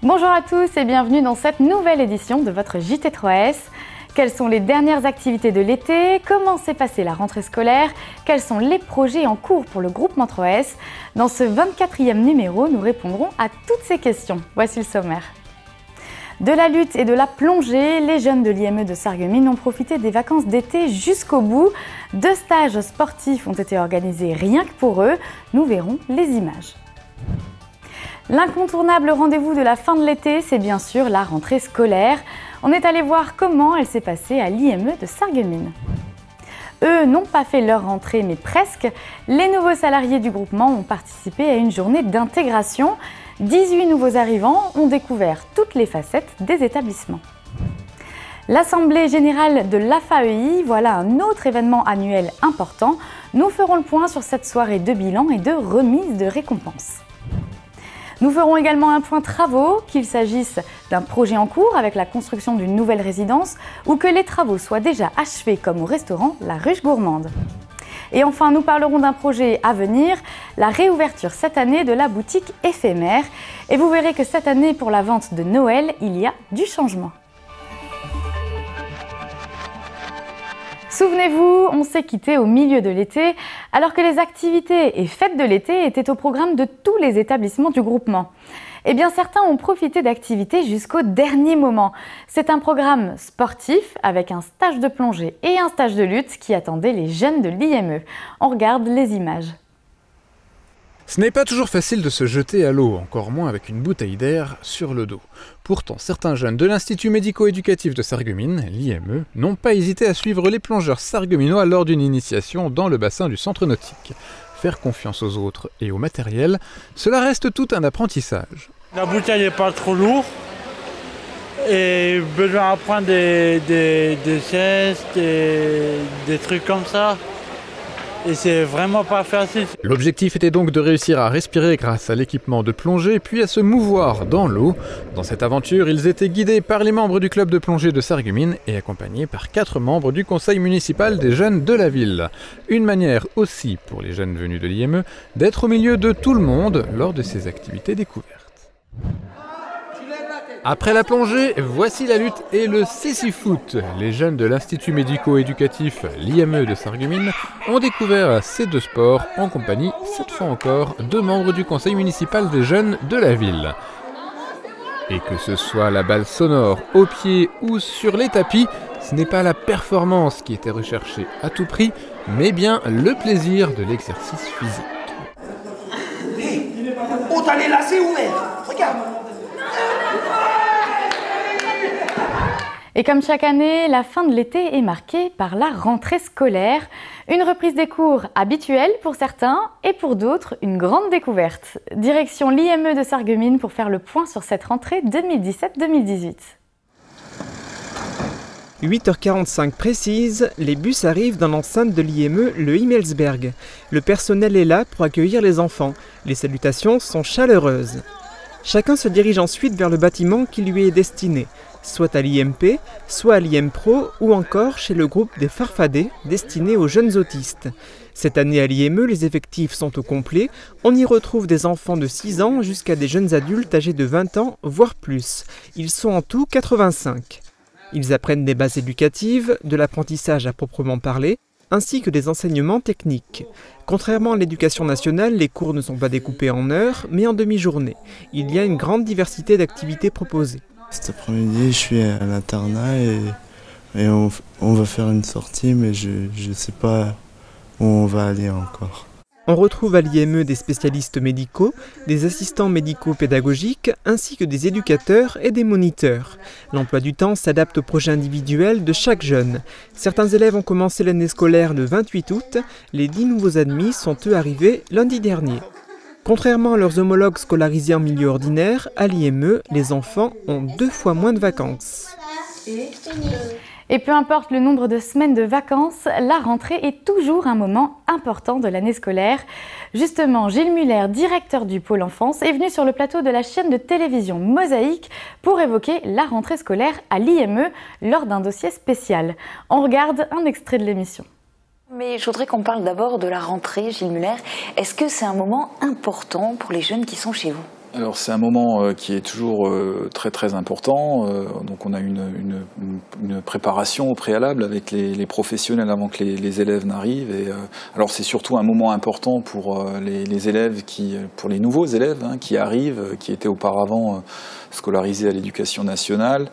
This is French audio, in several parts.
Bonjour à tous et bienvenue dans cette nouvelle édition de votre JT3S. Quelles sont les dernières activités de l'été? Comment s'est passée la rentrée scolaire? Quels sont les projets en cours pour le groupement 3S? Dans ce 24e numéro, nous répondrons à toutes ces questions. Voici le sommaire. De la lutte et de la plongée, les jeunes de l'IME de Sarreguemines ont profité des vacances d'été jusqu'au bout. 2 stages sportifs ont été organisés rien que pour eux. Nous verrons les images. L'incontournable rendez-vous de la fin de l'été, c'est bien sûr la rentrée scolaire. On est allé voir comment elle s'est passée à l'IME de Sarreguemines. Eux n'ont pas fait leur rentrée, mais presque. Les nouveaux salariés du groupement ont participé à une journée d'intégration. 18 nouveaux arrivants ont découvert toutes les facettes des établissements. L'Assemblée générale de l'AFAEI, voilà un autre événement annuel important. Nous ferons le point sur cette soirée de bilan et de remise de récompenses. Nous ferons également un point travaux, qu'il s'agisse d'un projet en cours avec la construction d'une nouvelle résidence ou que les travaux soient déjà achevés comme au restaurant La Ruche Gourmande. Et enfin, nous parlerons d'un projet à venir, la réouverture cette année de la boutique éphémère. Et vous verrez que cette année, pour la vente de Noël, il y a du changement. Souvenez-vous, on s'est quitté au milieu de l'été, alors que les activités et fêtes de l'été étaient au programme de tous les établissements du groupement. Eh bien, certains ont profité d'activités jusqu'au dernier moment. C'est un programme sportif avec un stage de plongée et un stage de lutte qui attendait les jeunes de l'IME. On regarde les images. Ce n'est pas toujours facile de se jeter à l'eau, encore moins avec une bouteille d'air sur le dos. Pourtant, certains jeunes de l'Institut médico-éducatif de Sarreguemines, l'IME, n'ont pas hésité à suivre les plongeurs sarregueminois lors d'une initiation dans le bassin du centre nautique. Faire confiance aux autres et au matériel, cela reste tout un apprentissage. La bouteille n'est pas trop lourde et besoin d'apprendre des gestes, des trucs comme ça. Et c'est vraiment pas facile. L'objectif était donc de réussir à respirer grâce à l'équipement de plongée, puis à se mouvoir dans l'eau. Dans cette aventure, ils étaient guidés par les membres du club de plongée de Sarreguemines et accompagnés par 4 membres du conseil municipal des jeunes de la ville. Une manière aussi pour les jeunes venus de l'IME d'être au milieu de tout le monde lors de ces activités découvertes. Après la plongée, voici la lutte et le cécifoot. Les jeunes de l'Institut médico-éducatif, l'IME de Sarreguemines, ont découvert ces 2 sports en compagnie, cette fois encore, de membres du conseil municipal des jeunes de la ville. Et que ce soit la balle sonore, au pied ou sur les tapis, ce n'est pas la performance qui était recherchée à tout prix, mais bien le plaisir de l'exercice physique. Oh, t'as les lacets ouverts, regarde. Et comme chaque année, la fin de l'été est marquée par la rentrée scolaire. Une reprise des cours habituelle pour certains et pour d'autres, une grande découverte. Direction l'IME de Sarreguemines pour faire le point sur cette rentrée 2017-2018. 8h45 précise, les bus arrivent dans l'enceinte de l'IME, le Himmelsberg. Le personnel est là pour accueillir les enfants. Les salutations sont chaleureuses. Chacun se dirige ensuite vers le bâtiment qui lui est destiné, soit à l'IMP, soit à l'IMPro ou encore chez le groupe des Farfadets destiné aux jeunes autistes. Cette année à l'IME, les effectifs sont au complet. On y retrouve des enfants de 6 ans jusqu'à des jeunes adultes âgés de 20 ans, voire plus. Ils sont en tout 85. Ils apprennent des bases éducatives, de l'apprentissage à proprement parler, ainsi que des enseignements techniques. Contrairement à l'éducation nationale, les cours ne sont pas découpés en heures, mais en demi-journée. Il y a une grande diversité d'activités proposées. Cet après-midi, je suis à l'internat et on va faire une sortie, mais je ne sais pas où on va aller encore. On retrouve à l'IME des spécialistes médicaux, des assistants médico-pédagogiques, ainsi que des éducateurs et des moniteurs. L'emploi du temps s'adapte au projet individuel de chaque jeune. Certains élèves ont commencé l'année scolaire le 28 août, les 10 nouveaux admis sont eux arrivés lundi dernier. Contrairement à leurs homologues scolarisés en milieu ordinaire, à l'IME, les enfants ont 2 fois moins de vacances. Et peu importe le nombre de semaines de vacances, la rentrée est toujours un moment important de l'année scolaire. Justement, Gilles Muller, directeur du pôle enfance, est venu sur le plateau de la chaîne de télévision Mosaïque pour évoquer la rentrée scolaire à l'IME lors d'un dossier spécial. On regarde un extrait de l'émission. Mais je voudrais qu'on parle d'abord de la rentrée, Gilles Muller. Est-ce que c'est un moment important pour les jeunes qui sont chez vous ? Alors c'est un moment qui est toujours très très important, donc on a une préparation au préalable avec les professionnels avant que les élèves n'arrivent. Et alors c'est surtout un moment important pour les élèves pour les nouveaux élèves qui arrivent, qui étaient auparavant scolarisés à l'éducation nationale.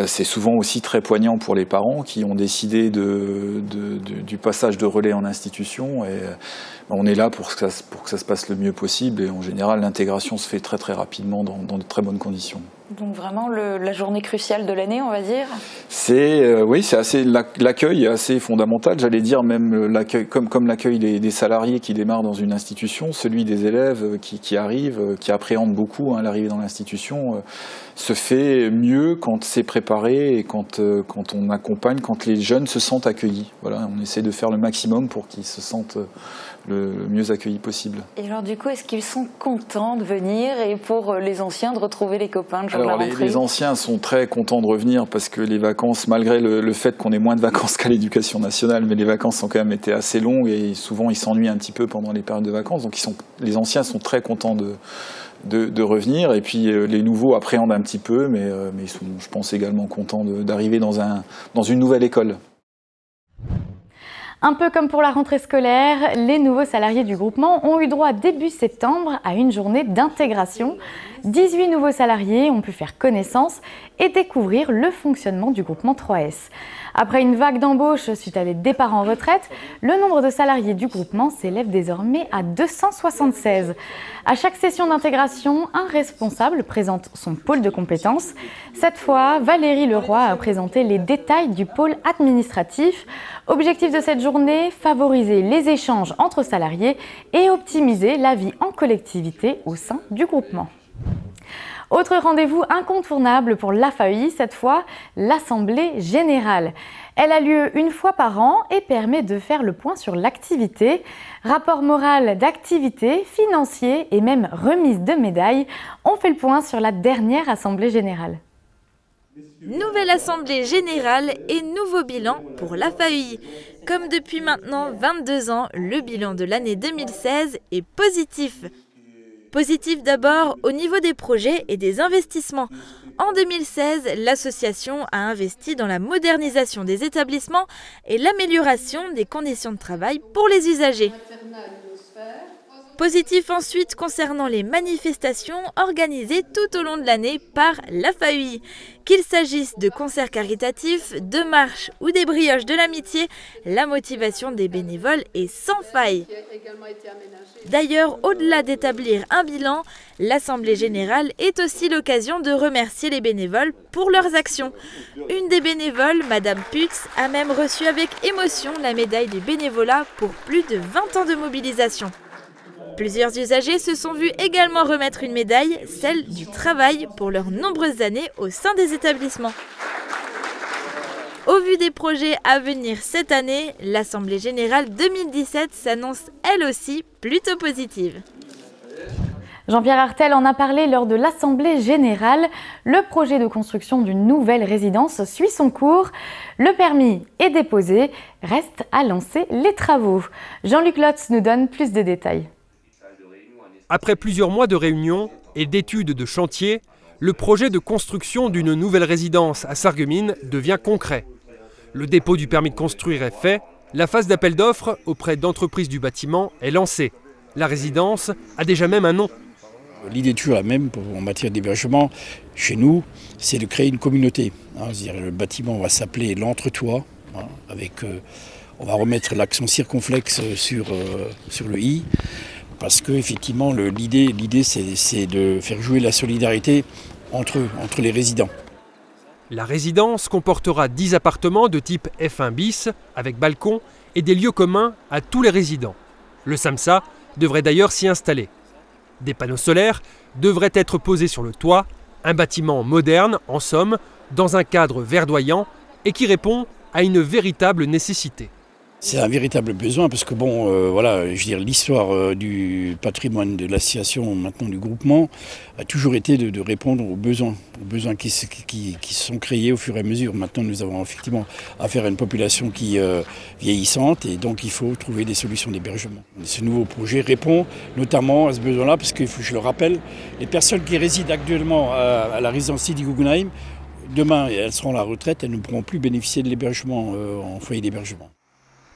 C'est souvent aussi très poignant pour les parents qui ont décidé du passage de relais en institution. Et on est là pour que ça se passe le mieux possible. Et en général, l'intégration se fait très très rapidement dans de très bonnes conditions. Donc vraiment la journée cruciale de l'année, on va dire. Oui, c'est assez l'accueil est assez fondamental. J'allais dire même l'accueil, comme l'accueil des salariés qui démarrent dans une institution, celui des élèves qui arrivent, qui appréhendent beaucoup l'arrivée dans l'institution, se fait mieux quand c'est préparé et quand on accompagne, quand les jeunes se sentent accueillis. Voilà, on essaie de faire le maximum pour qu'ils se sentent le mieux accueillis possible. Et alors du coup, est-ce qu'ils sont contents de venir et pour les anciens de retrouver les copains le jour de la rentrée ? Les anciens sont très contents de revenir parce que les vacances, malgré le fait qu'on ait moins de vacances qu'à l'éducation nationale, mais les vacances ont quand même été assez longues et souvent ils s'ennuient un petit peu pendant les périodes de vacances. Donc les anciens sont très contents de revenir et puis les nouveaux appréhendent un petit peu, mais ils sont, je pense, également contents d'arriver dans une nouvelle école. Un peu comme pour la rentrée scolaire, les nouveaux salariés du groupement ont eu droit début septembre à une journée d'intégration. 18 nouveaux salariés ont pu faire connaissance et découvrir le fonctionnement du groupement 3S. Après une vague d'embauches suite à des départs en retraite, le nombre de salariés du groupement s'élève désormais à 276. À chaque session d'intégration, un responsable présente son pôle de compétences. Cette fois, Valérie Leroy a présenté les détails du pôle administratif. Objectif de cette journée, favoriser les échanges entre salariés et optimiser la vie en collectivité au sein du groupement. Autre rendez-vous incontournable pour l'AFAEI, cette fois, l'Assemblée Générale. Elle a lieu une fois par an et permet de faire le point sur l'activité. Rapport moral d'activité, financier et même remise de médailles. On fait le point sur la dernière Assemblée Générale. Nouvelle Assemblée Générale et nouveau bilan pour l'AFAEI. Comme depuis maintenant 22 ans, le bilan de l'année 2016 est positif. Positif d'abord au niveau des projets et des investissements. En 2016, l'association a investi dans la modernisation des établissements et l'amélioration des conditions de travail pour les usagers. Positif ensuite concernant les manifestations organisées tout au long de l'année par l'AFAEI. Qu'il s'agisse de concerts caritatifs, de marches ou des brioches de l'amitié, la motivation des bénévoles est sans faille. D'ailleurs, au-delà d'établir un bilan, l'Assemblée Générale est aussi l'occasion de remercier les bénévoles pour leurs actions. Une des bénévoles, Madame Putz, a même reçu avec émotion la médaille du bénévolat pour plus de 20 ans de mobilisation. Plusieurs usagers se sont vus également remettre une médaille, celle du travail, pour leurs nombreuses années au sein des établissements. Au vu des projets à venir cette année, l'Assemblée Générale 2017 s'annonce elle aussi plutôt positive. Jean-Pierre Artel en a parlé lors de l'Assemblée Générale. Le projet de construction d'une nouvelle résidence suit son cours. Le permis est déposé, reste à lancer les travaux. Jean-Luc Lotz nous donne plus de détails. Après plusieurs mois de réunions et d'études de chantier, le projet de construction d'une nouvelle résidence à Sarreguemines devient concret. Le dépôt du permis de construire est fait, la phase d'appel d'offres auprès d'entreprises du bâtiment est lancée. La résidence a déjà même un nom. L'idée est toujours la même en matière d'hébergement. Chez nous, c'est de créer une communauté. C'est-à-dire le bâtiment va s'appeler l'entretoit, on va remettre l'accent circonflexe sur le i. Parce qu'effectivement, l'idée c'est de faire jouer la solidarité entre les résidents. La résidence comportera 10 appartements de type F1 bis, avec balcon et des lieux communs à tous les résidents. Le SAMSA devrait d'ailleurs s'y installer. Des panneaux solaires devraient être posés sur le toit, un bâtiment moderne, en somme, dans un cadre verdoyant et qui répond à une véritable nécessité. C'est un véritable besoin parce que bon, voilà, je veux dire, l'histoire du patrimoine de l'association, maintenant du groupement, a toujours été de répondre aux besoins qui se sont créés au fur et à mesure. Maintenant, nous avons effectivement affaire à une population qui vieillissante et donc il faut trouver des solutions d'hébergement. Ce nouveau projet répond notamment à ce besoin-là parce que, je le rappelle, les personnes qui résident actuellement à la résidence Sidi Guggenheim, demain, elles seront à la retraite, elles ne pourront plus bénéficier de l'hébergement en foyer d'hébergement.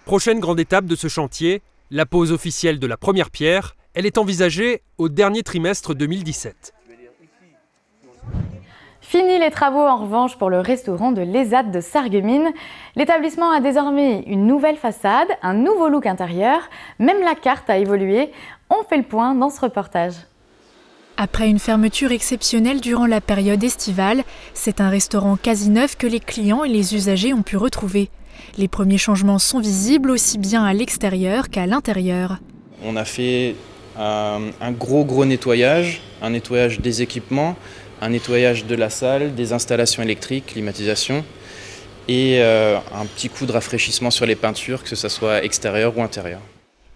Prochaine grande étape de ce chantier, la pose officielle de la première pierre. Elle est envisagée au dernier trimestre 2017. Fini les travaux en revanche pour le restaurant de l'ESAT de Sarreguemines. L'établissement a désormais une nouvelle façade, un nouveau look intérieur. Même la carte a évolué. On fait le point dans ce reportage. Après une fermeture exceptionnelle durant la période estivale, c'est un restaurant quasi neuf que les clients et les usagers ont pu retrouver. Les premiers changements sont visibles aussi bien à l'extérieur qu'à l'intérieur. On a fait un gros nettoyage, un nettoyage des équipements, un nettoyage de la salle, des installations électriques, climatisation et un petit coup de rafraîchissement sur les peintures, que ce soit extérieur ou intérieur.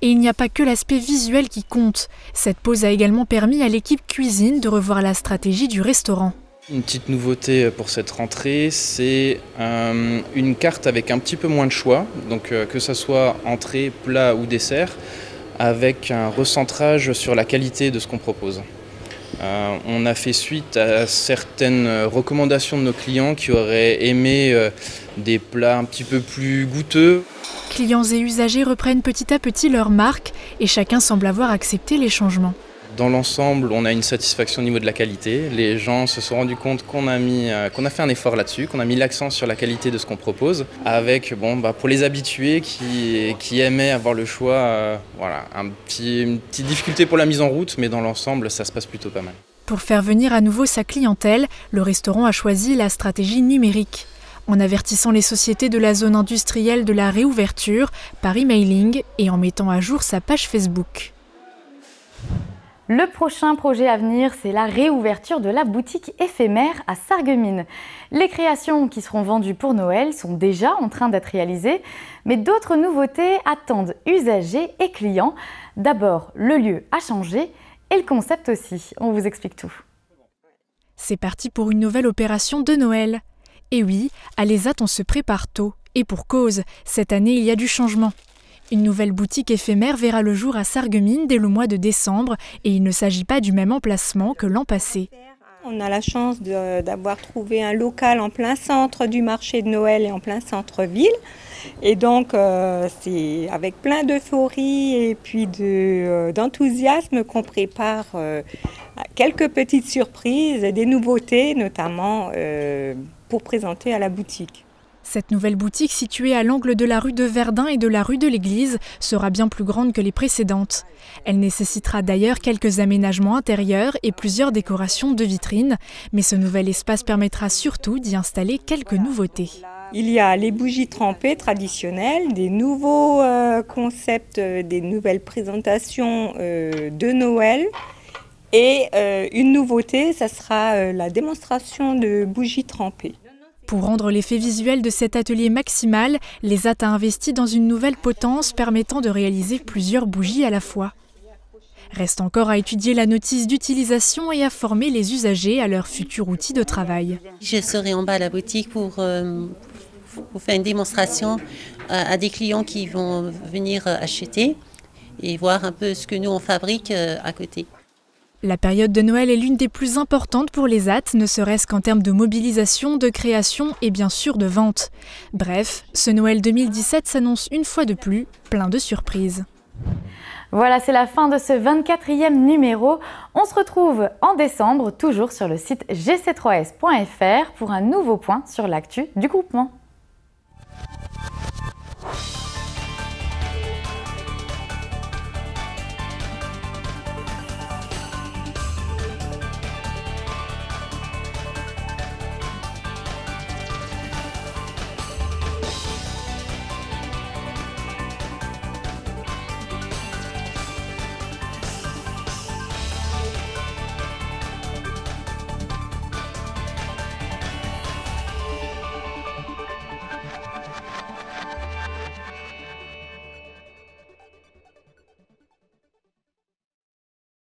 Et il n'y a pas que l'aspect visuel qui compte. Cette pause a également permis à l'équipe cuisine de revoir la stratégie du restaurant. Une petite nouveauté pour cette rentrée, c'est une carte avec un petit peu moins de choix, donc que ce soit entrée, plat ou dessert, avec un recentrage sur la qualité de ce qu'on propose. On a fait suite à certaines recommandations de nos clients qui auraient aimé des plats un petit peu plus goûteux. Clients et usagers reprennent petit à petit leur marque et chacun semble avoir accepté les changements. Dans l'ensemble, on a une satisfaction au niveau de la qualité. Les gens se sont rendus compte qu'on a fait un effort là-dessus, qu'on a mis l'accent sur la qualité de ce qu'on propose, avec, pour les habitués qui aimaient avoir le choix, voilà, une petite difficulté pour la mise en route, mais dans l'ensemble, ça se passe plutôt pas mal. Pour faire venir à nouveau sa clientèle, le restaurant a choisi la stratégie numérique. En avertissant les sociétés de la zone industrielle de la réouverture par emailing et en mettant à jour sa page Facebook. Le prochain projet à venir, c'est la réouverture de la boutique éphémère à Sarreguemines. Les créations qui seront vendues pour Noël sont déjà en train d'être réalisées, mais d'autres nouveautés attendent usagers et clients. D'abord, le lieu a changé et le concept aussi. On vous explique tout. C'est parti pour une nouvelle opération de Noël. Et oui, à l'ESAT, on se prépare tôt. Et pour cause, cette année, il y a du changement. Une nouvelle boutique éphémère verra le jour à Sarreguemines dès le mois de décembre et il ne s'agit pas du même emplacement que l'an passé. On a la chance d'avoir trouvé un local en plein centre du marché de Noël et en plein centre-ville. Et donc, c'est avec plein d'euphorie et puis d'enthousiasme qu'on prépare quelques petites surprises, des nouveautés notamment pour présenter à la boutique. Cette nouvelle boutique située à l'angle de la rue de Verdun et de la rue de l'Église sera bien plus grande que les précédentes. Elle nécessitera d'ailleurs quelques aménagements intérieurs et plusieurs décorations de vitrines, mais ce nouvel espace permettra surtout d'y installer quelques nouveautés. Il y a les bougies trempées traditionnelles, des nouveaux concepts, des nouvelles présentations de Noël. Et une nouveauté, ça sera la démonstration de bougies trempées. Pour rendre l'effet visuel de cet atelier maximal, l'ESAT a investi dans une nouvelle potence permettant de réaliser plusieurs bougies à la fois. Reste encore à étudier la notice d'utilisation et à former les usagers à leur futur outil de travail. Je serai en bas à la boutique pour faire une démonstration à des clients qui vont venir acheter et voir un peu ce que nous on fabrique à côté. La période de Noël est l'une des plus importantes pour l'ESAT, ne serait-ce qu'en termes de mobilisation, de création et bien sûr de vente. Bref, ce Noël 2017 s'annonce une fois de plus plein de surprises. Voilà, c'est la fin de ce 24e numéro. On se retrouve en décembre, toujours sur le site gc3s.fr pour un nouveau point sur l'actu du groupement.